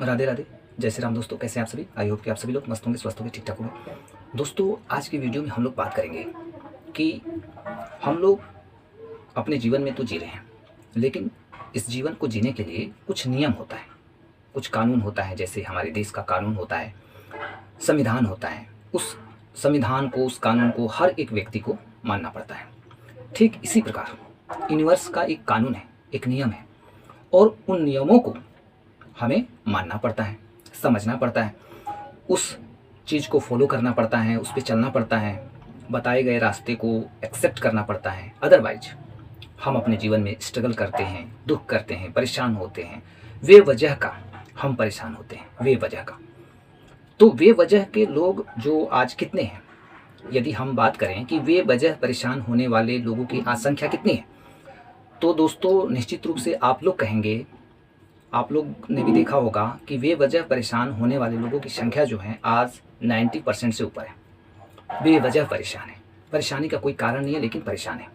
राधे राधे। जय श्री राम दोस्तों, कैसे हैं आप सभी। आई होप कि आप सभी लोग मस्त होंगे, स्वस्थ होंगे, ठीक ठाक होंगे। दोस्तों, आज की वीडियो में हम लोग बात करेंगे कि हम लोग अपने जीवन में तो जी रहे हैं, लेकिन इस जीवन को जीने के लिए कुछ नियम होता है, कुछ कानून होता है। जैसे हमारे देश का कानून होता है, संविधान होता है। उस संविधान को, उस कानून को हर एक व्यक्ति को मानना पड़ता है। ठीक इसी प्रकार यूनिवर्स का एक कानून है, एक नियम है, और उन नियमों को हमें मानना पड़ता है, समझना पड़ता है, उस चीज़ को फॉलो करना पड़ता है, उस पर चलना पड़ता है, बताए गए रास्ते को एक्सेप्ट करना पड़ता है। अदरवाइज हम अपने जीवन में स्ट्रगल करते हैं, दुख करते हैं, परेशान होते हैं। वे वजह का हम परेशान होते हैं, वे वजह का। तो वे वजह के लोग जो आज कितने हैं, यदि हम बात करें कि वे वजह परेशान होने वाले लोगों की आज संख्या कितनी है, तो दोस्तों निश्चित रूप से आप लोग कहेंगे, आप लोग ने भी देखा होगा कि वे वजह परेशान होने वाले लोगों की संख्या जो है आज 90% से ऊपर है। वे वजह परेशान है, परेशानी का कोई कारण नहीं है, लेकिन परेशान है।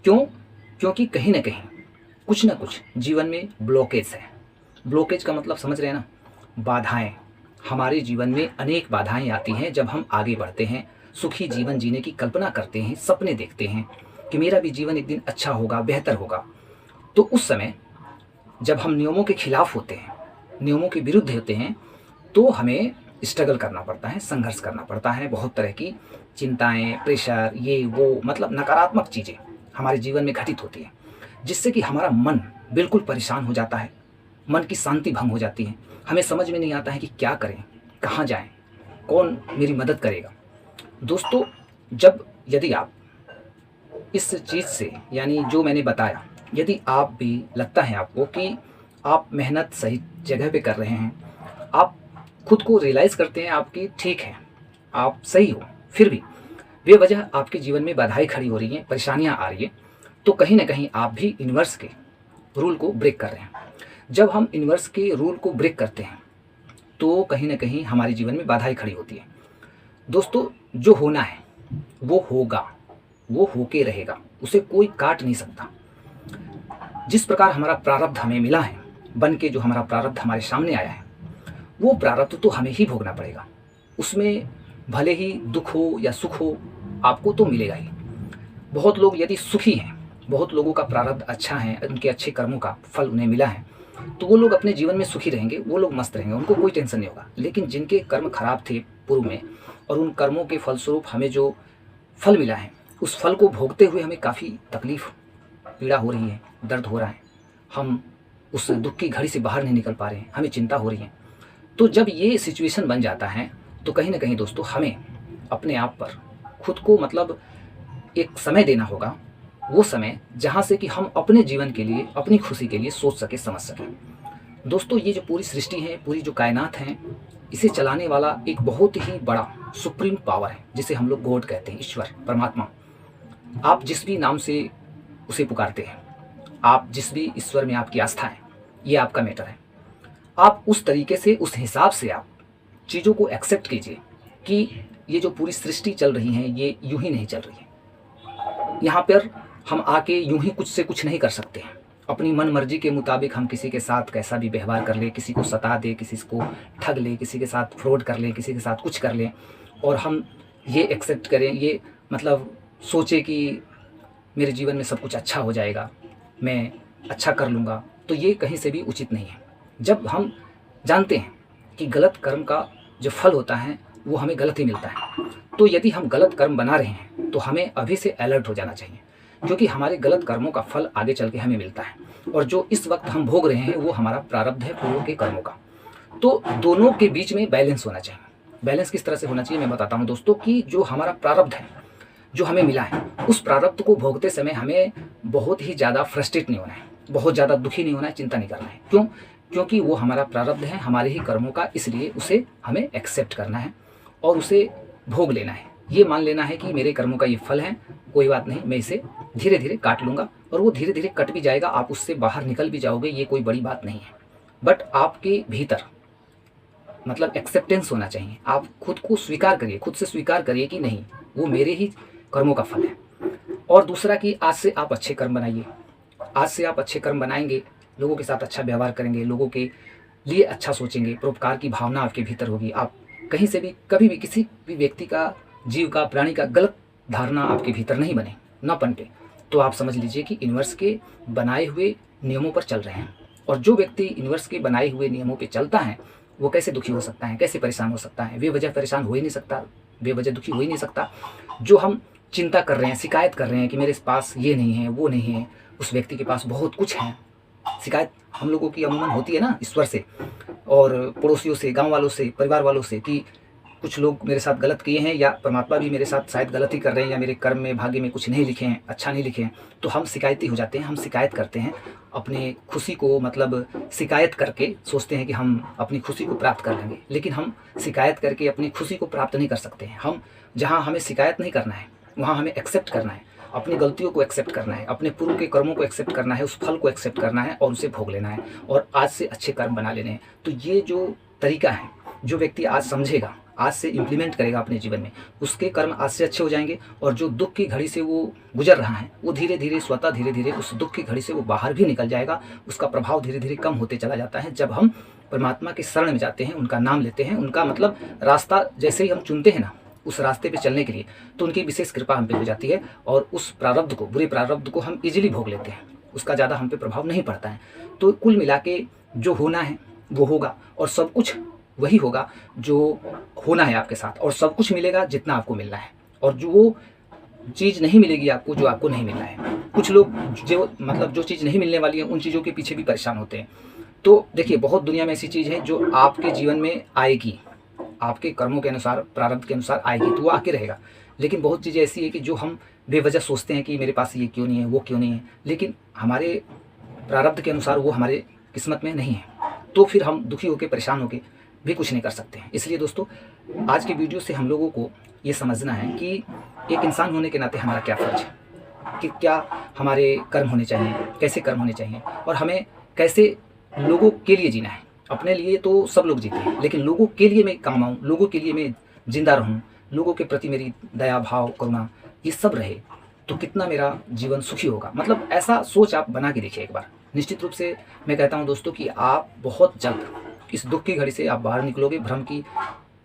क्यों? क्योंकि कहीं ना कुछ जीवन में ब्लॉकेज है। ब्लॉकेज का मतलब समझ रहे हैं ना, बाधाएं। हमारे जीवन में अनेक बाधाएं आती हैं जब हम आगे बढ़ते हैं, सुखी जीवन जीने की कल्पना करते हैं, सपने देखते हैं कि मेरा भी जीवन एक दिन अच्छा होगा, बेहतर होगा। तो उस समय जब हम नियमों के खिलाफ होते हैं, नियमों के विरुद्ध होते हैं, तो हमें स्ट्रगल करना पड़ता है, संघर्ष करना पड़ता है। बहुत तरह की चिंताएं, प्रेशर, ये वो, मतलब नकारात्मक चीज़ें हमारे जीवन में घटित होती हैं, जिससे कि हमारा मन बिल्कुल परेशान हो जाता है, मन की शांति भंग हो जाती है। हमें समझ में नहीं आता है कि क्या करें, कहाँ जाएं, कौन मेरी मदद करेगा। दोस्तों, यदि आप इस चीज़ से, यानी जो मैंने बताया, यदि आप भी लगता है आपको कि आप मेहनत सही जगह पे कर रहे हैं, आप खुद को रियलाइज़ करते हैं आपकी ठीक है, आप सही हो, फिर भी बेवजह आपके जीवन में बाधाएं खड़ी हो रही हैं, परेशानियां आ रही हैं, तो कहीं ना कहीं आप भी यूनिवर्स के रूल को ब्रेक कर रहे हैं। जब हम यूनिवर्स के रूल को ब्रेक करते हैं तो कहीं ना कहीं हमारे जीवन में बाधाएं खड़ी होती हैं। दोस्तों, जो होना है वो होगा, वो होके रहेगा, उसे कोई काट नहीं सकता। जिस प्रकार हमारा प्रारब्ध हमें मिला है, बन के जो हमारा प्रारब्ध हमारे सामने आया है, वो प्रारब्ध तो हमें ही भोगना पड़ेगा। उसमें भले ही दुख हो या सुख हो, आपको तो मिलेगा ही। बहुत लोग यदि सुखी हैं, बहुत लोगों का प्रारब्ध अच्छा है, उनके अच्छे कर्मों का फल उन्हें मिला है, तो वो लोग अपने जीवन में सुखी रहेंगे, वो लोग मस्त रहेंगे, उनको कोई टेंशन नहीं होगा। लेकिन जिनके कर्म खराब थे पूर्व में, और उन कर्मों के फलस्वरूप हमें जो फल मिला है, उस फल को भोगते हुए हमें काफ़ी तकलीफ, पीड़ा हो रही है, दर्द हो रहा है, हम उस दुख की घड़ी से बाहर नहीं निकल पा रहे हैं, हमें चिंता हो रही है। तो जब ये सिचुएशन बन जाता है, तो कहीं ना कहीं दोस्तों हमें अपने आप पर, खुद को, मतलब एक समय देना होगा। वो समय जहाँ से कि हम अपने जीवन के लिए, अपनी खुशी के लिए सोच सके, समझ सकें। दोस्तों, ये जो पूरी सृष्टि है, पूरी जो कायनात है, इसे चलाने वाला एक बहुत ही बड़ा सुप्रीम पावर है, जिसे हम लोग गॉड कहते हैं, ईश्वर, परमात्मा। आप जिस भी नाम से उसे पुकारते हैं, आप जिस भी ईश्वर में आपकी आस्था है, ये आपका मैटर है। आप उस तरीके से, उस हिसाब से आप चीज़ों को एक्सेप्ट कीजिए कि ये जो पूरी सृष्टि चल रही है, ये यूं ही नहीं चल रही है। यहाँ पर हम आके यूं ही कुछ से कुछ नहीं कर सकते हैं। अपनी मन मर्जी के मुताबिक हम किसी के साथ कैसा भी व्यवहार कर ले, किसी को सता दे, किसी को ठग ले, किसी के साथ फ्रॉड कर ले, किसी के साथ कुछ कर ले, और हम ये एक्सेप्ट करें, ये मतलब सोचे कि मेरे जीवन में सब कुछ अच्छा हो जाएगा, मैं अच्छा कर लूँगा, तो ये कहीं से भी उचित नहीं है। जब हम जानते हैं कि गलत कर्म का जो फल होता है वो हमें गलत ही मिलता है, तो यदि हम गलत कर्म बना रहे हैं तो हमें अभी से अलर्ट हो जाना चाहिए, क्योंकि हमारे गलत कर्मों का फल आगे चल के हमें मिलता है, और जो इस वक्त हम भोग रहे हैं वो हमारा प्रारब्ध है पूर्व के कर्मों का। तो दोनों के बीच में बैलेंस होना चाहिए। बैलेंस किस तरह से होना चाहिए मैं बताता हूँ दोस्तों, कि जो हमारा प्रारब्ध है, जो हमें मिला है, उस प्रारब्ध को भोगते समय हमें बहुत ही ज़्यादा फ्रस्ट्रेट नहीं होना है, बहुत ज़्यादा दुखी नहीं होना है, चिंता नहीं करना है। क्यों? क्योंकि वो हमारा प्रारब्ध है, हमारे ही कर्मों का, इसलिए उसे हमें एक्सेप्ट करना है और उसे भोग लेना है। ये मान लेना है कि मेरे कर्मों का ये फल है, कोई बात नहीं, मैं इसे धीरे धीरे काट लूँगा, और वो धीरे धीरे कट भी जाएगा, आप उससे बाहर निकल भी जाओगे, ये कोई बड़ी बात नहीं है। बट आपके भीतर मतलब एक्सेप्टेंस होना चाहिए। आप खुद को स्वीकार करिए, खुद से स्वीकार करिए कि नहीं, वो मेरे ही कर्मों का फल है। और दूसरा कि आज से आप अच्छे कर्म बनाइए। आज से आप अच्छे कर्म बनाएंगे, लोगों के साथ अच्छा व्यवहार करेंगे, लोगों के लिए अच्छा सोचेंगे, परोपकार की भावना आपके भीतर होगी, आप कहीं से भी कभी भी किसी भी व्यक्ति का, जीव का, प्राणी का गलत धारणा आपके भीतर नहीं बने, ना पनपे, तो आप समझ लीजिए कि यूनिवर्स के बनाए हुए नियमों पर चल रहे हैं। और जो व्यक्ति यूनिवर्स के बनाए हुए नियमों पर चलता है वो कैसे दुखी हो सकता है, कैसे परेशान हो सकता है? बेवजह परेशान हो ही नहीं सकता, बेवजह दुखी हो ही नहीं सकता। जो हम चिंता कर रहे हैं, शिकायत कर रहे हैं कि मेरे पास ये नहीं है, वो नहीं है, उस व्यक्ति के पास बहुत कुछ है। शिकायत हम लोगों की अमूमन होती है ना ईश्वर से और पड़ोसियों से, गांव वालों से, परिवार वालों से, कि कुछ लोग मेरे साथ गलत किए हैं या परमात्मा भी मेरे साथ शायद गलत ही कर रहे हैं, या मेरे कर्म में, भाग्य में कुछ नहीं लिखे हैं, अच्छा नहीं लिखे हैं। तो हम शिकायती हो जाते हैं, हम शिकायत करते हैं अपने खुशी को, मतलब शिकायत करके सोचते हैं कि हम अपनी खुशी को प्राप्त कर लेंगे। लेकिन हम शिकायत करके अपनी खुशी को प्राप्त नहीं कर सकते हैं। हम जहाँ हमें शिकायत नहीं करना है वहाँ हमें एक्सेप्ट करना है, अपनी गलतियों को एक्सेप्ट करना है, अपने पूर्व के कर्मों को एक्सेप्ट करना है, उस फल को एक्सेप्ट करना है और उसे भोग लेना है और आज से अच्छे कर्म बना लेने हैं। तो ये जो तरीका है, जो व्यक्ति आज समझेगा, आज से इम्प्लीमेंट करेगा अपने जीवन में, उसके कर्म आज से अच्छे हो जाएंगे। और जो दुख की घड़ी से वो गुजर रहा है वो धीरे धीरे स्वतः धीरे धीरे उस दुख की घड़ी से वो बाहर भी निकल जाएगा। उसका प्रभाव धीरे धीरे कम होते चला जाता है। जब हम परमात्मा के शरण में जाते हैं, उनका नाम लेते हैं, उनका मतलब रास्ता जैसे ही हम चुनते हैं ना उस रास्ते पे चलने के लिए, तो उनकी विशेष कृपा हम पे हो जाती है और उस प्रारब्ध को, बुरे प्रारब्ध को हम इजीली भोग लेते हैं, उसका ज़्यादा हम पे प्रभाव नहीं पड़ता है। तो कुल मिला के जो होना है वो होगा और सब कुछ वही होगा जो होना है आपके साथ, और सब कुछ मिलेगा जितना आपको मिलना है, और जो वो चीज़ नहीं मिलेगी आपको जो आपको नहीं मिलना है। कुछ लोग जो मतलब जो चीज़ नहीं मिलने वाली है उन चीज़ों के पीछे भी परेशान होते हैं। तो देखिए, बहुत दुनिया में ऐसी चीज़ है जो आपके जीवन में आएगी, आपके कर्मों के अनुसार, प्रारब्ध के अनुसार आएगी, तो वो आके रहेगा। लेकिन बहुत चीज़ें ऐसी है कि जो हम बेवजह सोचते हैं कि मेरे पास ये क्यों नहीं है, वो क्यों नहीं है, लेकिन हमारे प्रारब्ध के अनुसार वो हमारे किस्मत में नहीं है, तो फिर हम दुखी होकर, परेशान होकर भी कुछ नहीं कर सकते हैं। इसलिए दोस्तों, आज के वीडियो से हम लोगों को ये समझना है कि एक इंसान होने के नाते हमारा क्या फ़र्ज है, कि क्या हमारे कर्म होने चाहिए, कैसे कर्म होने चाहिए, और हमें कैसे लोगों के लिए जीना है। अपने लिए तो सब लोग जीते हैं, लेकिन लोगों के लिए मैं काम आऊँ, लोगों के लिए मैं जिंदा रहूँ, लोगों के प्रति मेरी दया, भाव, करुणा ये सब रहे, तो कितना मेरा जीवन सुखी होगा। मतलब ऐसा सोच आप बना के देखिए एक बार। निश्चित रूप से मैं कहता हूँ दोस्तों कि आप बहुत जल्द इस दुख की घड़ी से आप बाहर निकलोगे, भ्रम की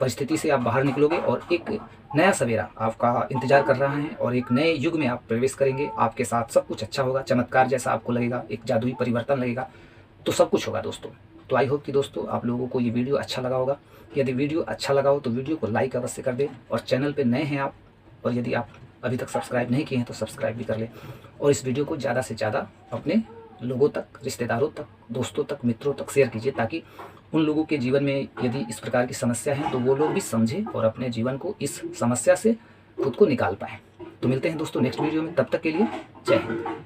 परिस्थिति से आप बाहर निकलोगे और एक नया सवेरा आपका इंतजार कर रहा है और एक नए युग में आप प्रवेश करेंगे। आपके साथ सब कुछ अच्छा होगा, चमत्कार जैसा आपको लगेगा, एक जादुई परिवर्तन लगेगा, तो सब कुछ होगा दोस्तों। तो आई होप कि दोस्तों आप लोगों को ये वीडियो अच्छा लगा होगा। यदि वीडियो अच्छा लगा हो तो वीडियो को लाइक अवश्य कर दें, और चैनल पे नए हैं आप, और यदि आप अभी तक सब्सक्राइब नहीं किए हैं तो सब्सक्राइब भी कर लें, और इस वीडियो को ज़्यादा से ज़्यादा अपने लोगों तक, रिश्तेदारों तक, दोस्तों तक, मित्रों तक शेयर कीजिए, ताकि उन लोगों के जीवन में यदि इस प्रकार की समस्या है तो वो लोग भी समझें और अपने जीवन को इस समस्या से खुद को निकाल पाएँ। तो मिलते हैं दोस्तों नेक्स्ट वीडियो में, तब तक के लिए जय हिंद।